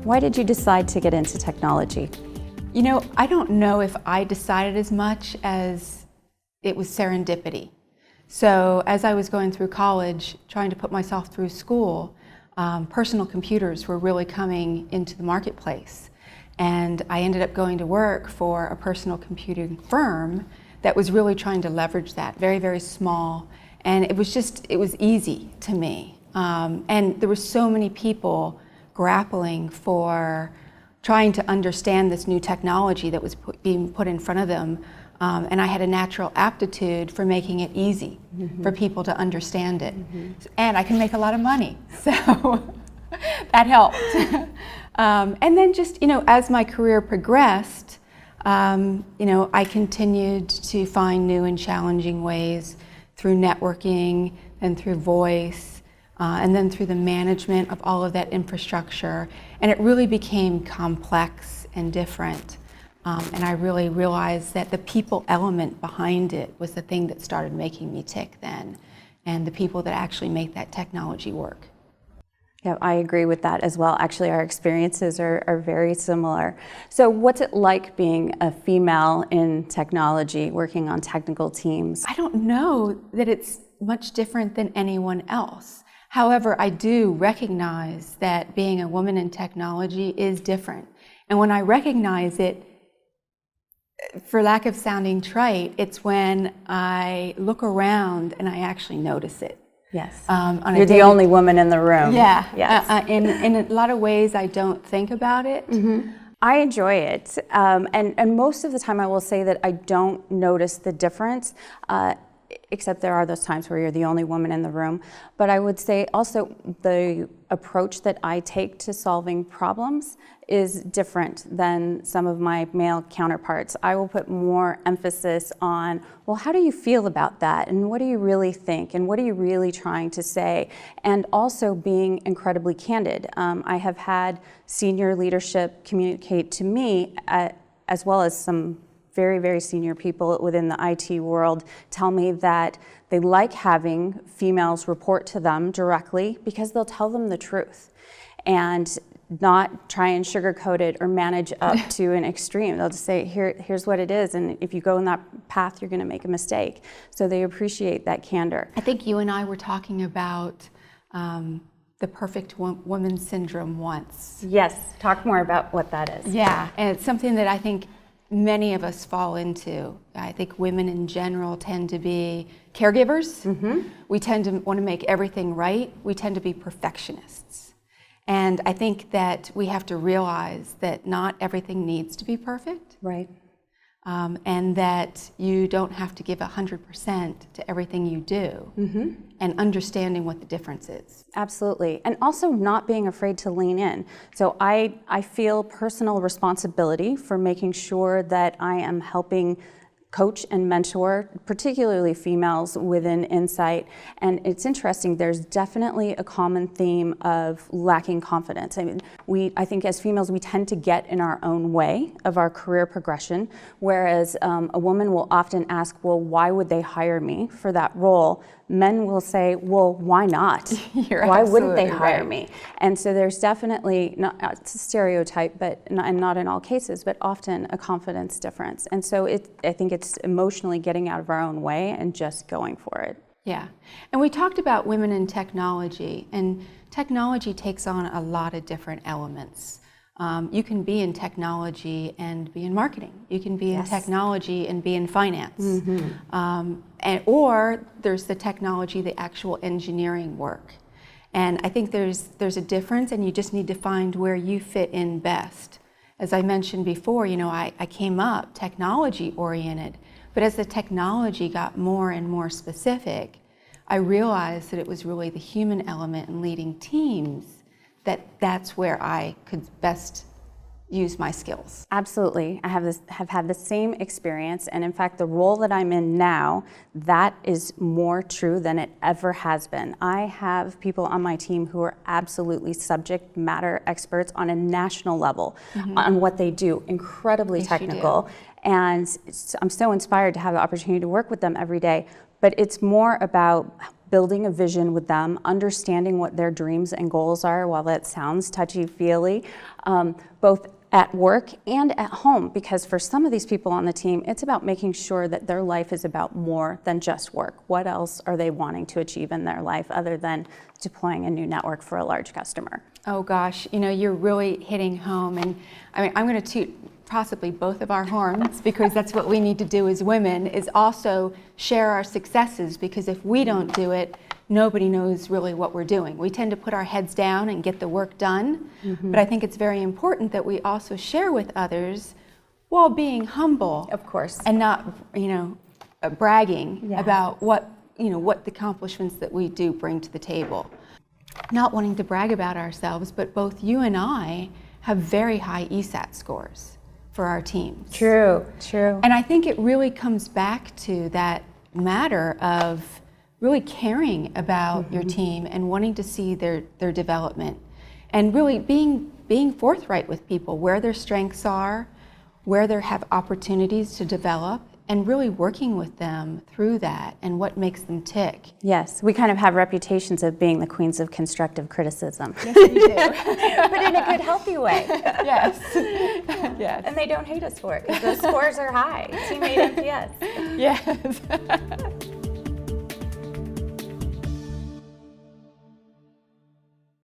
Why did you decide to get into technology? You know, I don't know if I decided as much as it was serendipity. So as I was going through college, trying to put myself through school, personal computers were really coming into the marketplace. And I ended up going to work for a personal computing firm that was really trying to leverage that, very, very small. And it was easy to me. And there were so many people grappling for trying to understand this new technology that was being put in front of them. And I had a natural aptitude for making it easy for people to understand it. And I can make a lot of money, so that helped. And then just, you know, as my career progressed, you know, I continued to find new and challenging ways through networking and through voice, and then through the management of all of that infrastructure. And it really became complex and different. And I really realized that the people element behind it was the thing that started making me tick then, and the people that actually make that technology work. Yeah, I agree with that as well. Actually, our experiences are very similar. So what's it like being a female in technology, working on technical teams? I don't know that it's much different than anyone else. However, I do recognize that being a woman in technology is different. And when I recognize it, for lack of sounding trite, it's when I look around and I actually notice it. Yes. You're the only woman in the room. Yeah. Yes. In a lot of ways, I don't think about it. I enjoy it. And most of the time, I will say that I don't notice the difference, except there are those times where you're the only woman in the room. But I would say also the approach that I take to solving problems is different than some of my male counterparts. I will put more emphasis on, well, how do you feel about that? And what do you really think? And what are you really trying to say? And also being incredibly candid. I have had senior leadership communicate to me, as well as some very, very senior people within the IT world, tell me that they like having females report to them directly because they'll tell them the truth and not try and sugarcoat it or manage up to an extreme. They'll just say, here's what it is, and if you go in that path, you're gonna make a mistake. So they appreciate that candor. I think you and I were talking about the perfect woman syndrome once. Yes, talk more about what that is. Yeah, and it's something that I think many of us fall into. I think women in general tend to be caregivers. We tend to want to make everything right. We tend to be perfectionists. And I think that we have to realize that not everything needs to be perfect. Right. And that you don't have to give 100% to everything you do, and understanding what the difference is. Absolutely. And also not being afraid to lean in. So I feel personal responsibility for making sure that I am helping coach and mentor, particularly females within Insight. And it's interesting, there's definitely a common theme of lacking confidence. I mean, I think as females, we tend to get in our own way of our career progression, whereas a woman will often ask, well, why would they hire me for that role? Men will say, well, why not? Why wouldn't they hire me? And so there's definitely, it's a stereotype, and not in all cases, but often a confidence difference. And so I think it's emotionally getting out of our own way and just going for it. Yeah, and we talked about women in technology, and technology takes on a lot of different elements. You can be in technology and be in marketing. You can be in technology and be in finance. Or there's the technology, the actual engineering work. And I think there's a difference, and you just need to find where you fit in best. As I mentioned before, you know, I came up technology oriented, but as the technology got more and more specific, I realized that it was really the human element in leading teams that's where I could best use my skills. Absolutely. I have had the same experience, and in fact, the role that I'm in now, that is more true than it ever has been. I have people on my team who are absolutely subject matter experts on a national level on what they do, incredibly technical, and I'm so inspired to have the opportunity to work with them every day. But it's more about building a vision with them, understanding what their dreams and goals are, while that sounds touchy-feely, both at work and at home, because for some of these people on the team, it's about making sure that their life is about more than just work. What else are they wanting to achieve in their life other than deploying a new network for a large customer? Oh gosh, you know, you're really hitting home. And I mean, I'm going to toot possibly both of our horns, because that's what we need to do as women, is also share our successes, because if we don't do it, nobody knows really what we're doing. We tend to put our heads down and get the work done, but I think it's very important that we also share with others while being humble. Of course. And not, you know, bragging Yeah. about what, you know, what the accomplishments that we do bring to the table. Not wanting to brag about ourselves, but both you and I have very high ESAT scores for our teams. True. And I think it really comes back to that matter of really caring about your team and wanting to see their development, and really being forthright with people where their strengths are, where they have opportunities to develop, and really working with them through that and what makes them tick. Yes, we kind of have reputations of being the queens of constructive criticism. Yes, we do. But in a good, healthy way. Yes. Yes. And they don't hate us for it, because those scores are high. Teammate NPS. Yes.